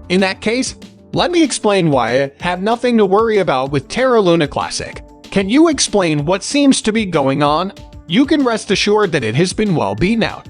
In that case, let me explain why I have nothing to worry about with TERRA Luna Classic. Can you explain what seems to be going on? You can rest assured that it has been well beaten out.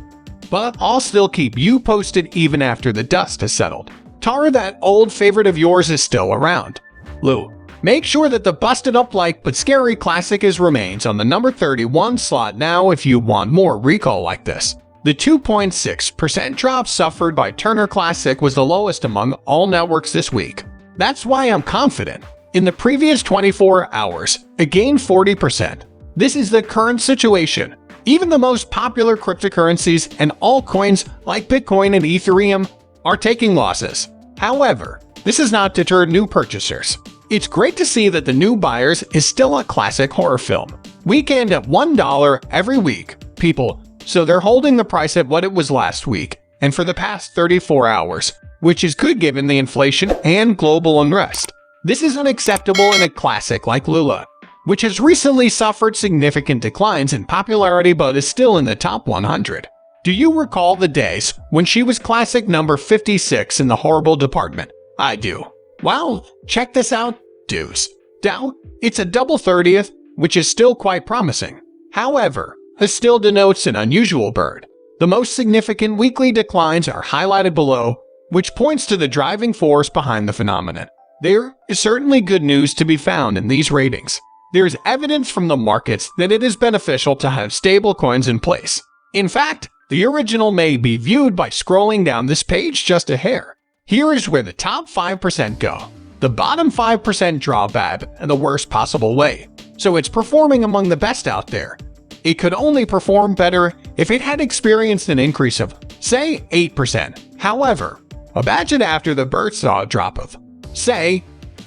But I'll still keep you posted even after the dust has settled. TERRA, that old favorite of yours, is still around. Lou, make sure that the busted up like but scary classic remains on the number 31 slot now if you want more recall like this. The 2.6% drop suffered by TERRA Classic was the lowest among all networks this week. That's why I'm confident. In the previous 24 hours, it gained 40%. This is the current situation. Even the most popular cryptocurrencies and altcoins like Bitcoin and Ethereum are taking losses. However, this has not deterred new purchasers. It's great to see that the new buyers is still a classic horror film. Weekend at $1 every week, people, so they're holding the price at what it was last week and for the past 34 hours, which is good given the inflation and global unrest. This is unacceptable in a classic like Lula, which has recently suffered significant declines in popularity but is still in the top 100. Do you recall the days when she was classic number 56 in the horrible department? I do. Wow, check this out, dudes. Dow, it's a double 30th, which is still quite promising. However, this still denotes an unusual bird. The most significant weekly declines are highlighted below, which points to the driving force behind the phenomenon. There is certainly good news to be found in these ratings. There is evidence from the markets that it is beneficial to have stable coins in place. In fact, the original may be viewed by scrolling down this page just a hair. Here is where the top 5% go. The bottom 5% drop bad in the worst possible way. So it's performing among the best out there. It could only perform better if it had experienced an increase of, say, 8%. However, imagine after the bird saw a drop of, say,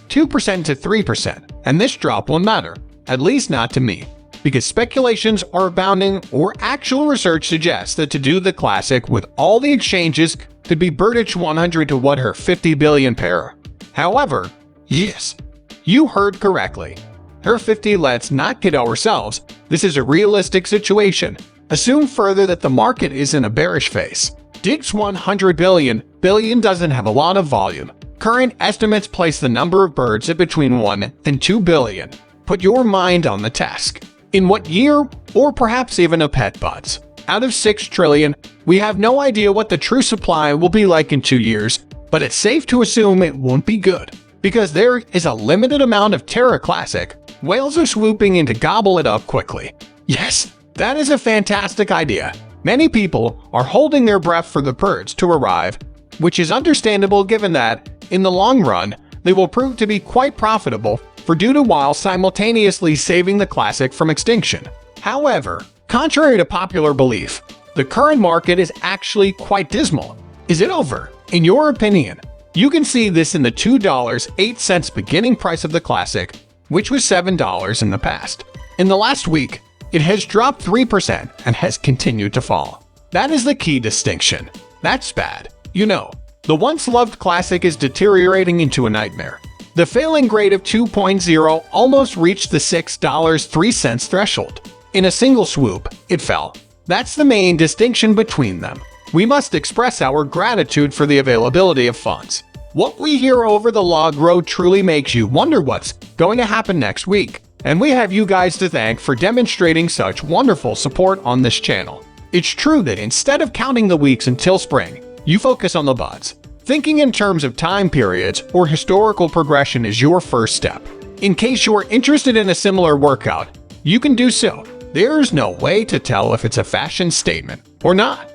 2% to 3%, and this drop won't matter, at least not to me, because speculations are abounding or actual research suggests that to do the classic with all the exchanges could be birdage 100 to what her 50 billion pair. However, yes, you heard correctly. Her 50, let's not kid ourselves, this is a realistic situation. Assume further that the market is in a bearish phase. Dig's 100 billion doesn't have a lot of volume. Current estimates place the number of birds at between 1 and 2 billion. Put your mind on the task. In what year, or perhaps even a pet buds? Out of 6 trillion, we have no idea what the true supply will be like in 2 years, but it's safe to assume it won't be good. Because there is a limited amount of TERRA Classic, whales are swooping in to gobble it up quickly. Yes, that is a fantastic idea. Many people are holding their breath for the birds to arrive, which is understandable given that, in the long run, they will prove to be quite profitable for due to while simultaneously saving the classic from extinction. However, contrary to popular belief, the current market is actually quite dismal. Is it over? In your opinion? You can see this in the $2.08 beginning price of the classic, which was $7 in the past. In the last week, it has dropped 3% and has continued to fall. That is the key distinction. That's bad. You know, the once loved classic is deteriorating into a nightmare. The failing grade of 2.0 almost reached the $6.03 threshold. In a single swoop, it fell. That's the main distinction between them. We must express our gratitude for the availability of funds. What we hear over the log road truly makes you wonder what's going to happen next week. And we have you guys to thank for demonstrating such wonderful support on this channel. It's true that instead of counting the weeks until spring, you focus on the buds. Thinking in terms of time periods or historical progression is your first step. In case you're interested in a similar workout, you can do so. There's no way to tell if it's a fashion statement or not.